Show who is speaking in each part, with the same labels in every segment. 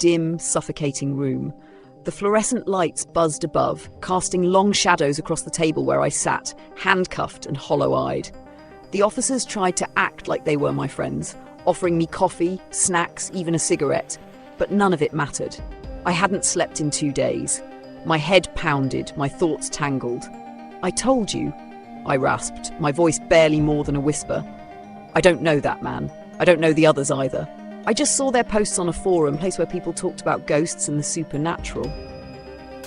Speaker 1: dim, suffocating room. The fluorescent lights buzzed above, casting long shadows across the table where I sat, handcuffed and hollow-eyed. The officers tried to act like they were my friends, offering me coffee, snacks, even a cigarette, but none of it mattered. I hadn't slept in 2 days. My head pounded, my thoughts tangled. "I told you," I rasped, my voice barely more than a whisper. "I don't know that man. I don't know the others either. I just saw their posts on a forum, place where people talked about ghosts and the supernatural."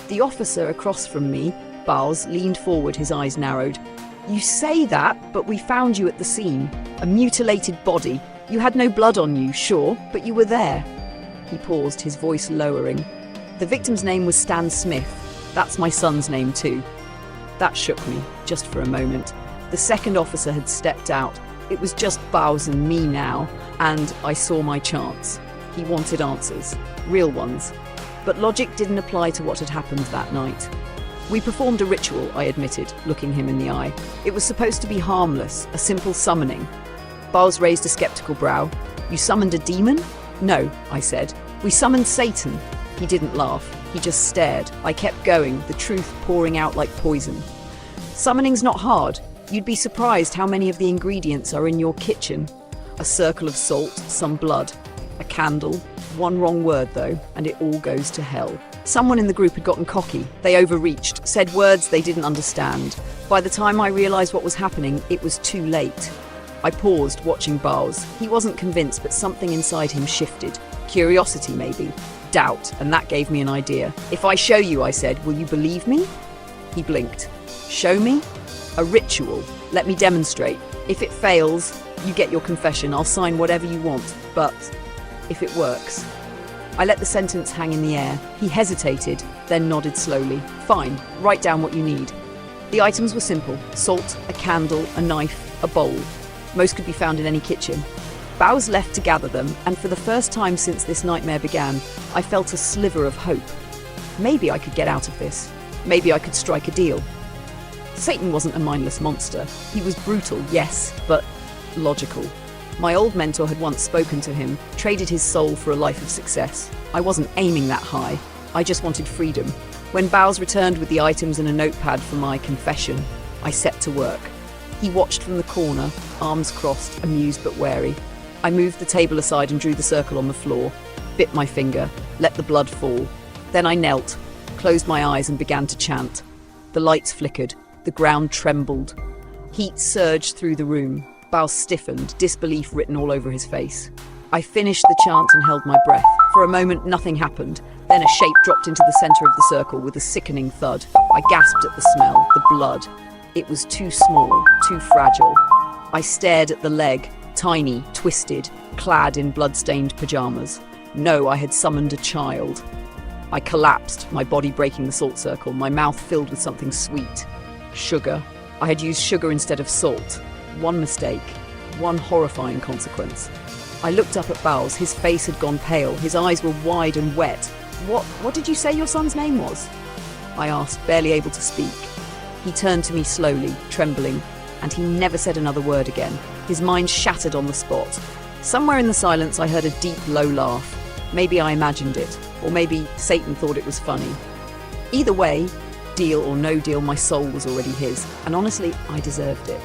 Speaker 1: The officer across from me, Bowles, leaned forward, his eyes narrowed. "You say that, but we found you at the scene. A mutilated body. You had no blood on you, sure, but you were there." He paused, his voice lowering. "The victim's name was Stan Smith. That's my son's name too." That shook me, just for a moment. The second officer had stepped out. It was just Bowles and me now, and I saw my chance. He wanted answers, real ones. But logic didn't apply to what had happened that night. "We performed a ritual," I admitted, looking him in the eye. "It was supposed to be harmless, a simple summoning." Bowles raised a skeptical brow. "You summoned a demon?" "No," I said. "We summoned Satan." He didn't laugh. He just stared. I kept going, the truth pouring out like poison. "Summoning's not hard. You'd be surprised how many of the ingredients are in your kitchen. A circle of salt, some blood, a candle. One wrong word, though, and it all goes to hell." Someone in the group had gotten cocky. They overreached, said words they didn't understand. By the time I realised what was happening, it was too late. I paused, watching Bowles. He wasn't convinced, but something inside him shifted. Curiosity, maybe. Doubt, and that gave me an idea. "If I show you," I said, "will you believe me?" He blinked. "Show me?" "A ritual. Let me demonstrate. If it fails, you get your confession. I'll sign whatever you want. But if it works..." I let the sentence hang in the air. He hesitated, then nodded slowly. "Fine. Write down what you need." The items were simple. Salt, a candle, a knife, a bowl. Most could be found in any kitchen. Bowles left to gather them, and for the first time since this nightmare began, I felt a sliver of hope. Maybe I could get out of this. Maybe I could strike a deal. Satan wasn't a mindless monster. He was brutal, yes, but logical. My old mentor had once spoken to him, traded his soul for a life of success. I wasn't aiming that high. I just wanted freedom. When Bowles returned with the items and a notepad for my confession, I set to work. He watched from the corner, arms crossed, amused but wary. I moved the table aside and drew the circle on the floor, bit my finger, let the blood fall. Then I knelt, closed my eyes and began to chant. The lights flickered, the ground trembled. Heat surged through the room. Bowles stiffened, disbelief written all over his face. I finished the chant and held my breath. For a moment, nothing happened. Then a shape dropped into the center of the circle with a sickening thud. I gasped at the smell, the blood. It was too small, too fragile. I stared at the leg, tiny, twisted, clad in blood-stained pajamas. No, I had summoned a child. I collapsed, my body breaking the salt circle, my mouth filled with something sweet. Sugar. I had used sugar instead of salt. One mistake, one horrifying consequence. I looked up at Bowles. His face had gone pale. His eyes were wide and wet. What did you say your son's name was?" I asked, barely able to speak. He turned to me slowly, trembling, and he never said another word again. His mind shattered on the spot. Somewhere in the silence I heard a deep, low laugh. Maybe I imagined it, or maybe Satan thought it was funny. Either way, deal or no deal, my soul was already his, and honestly, I deserved it.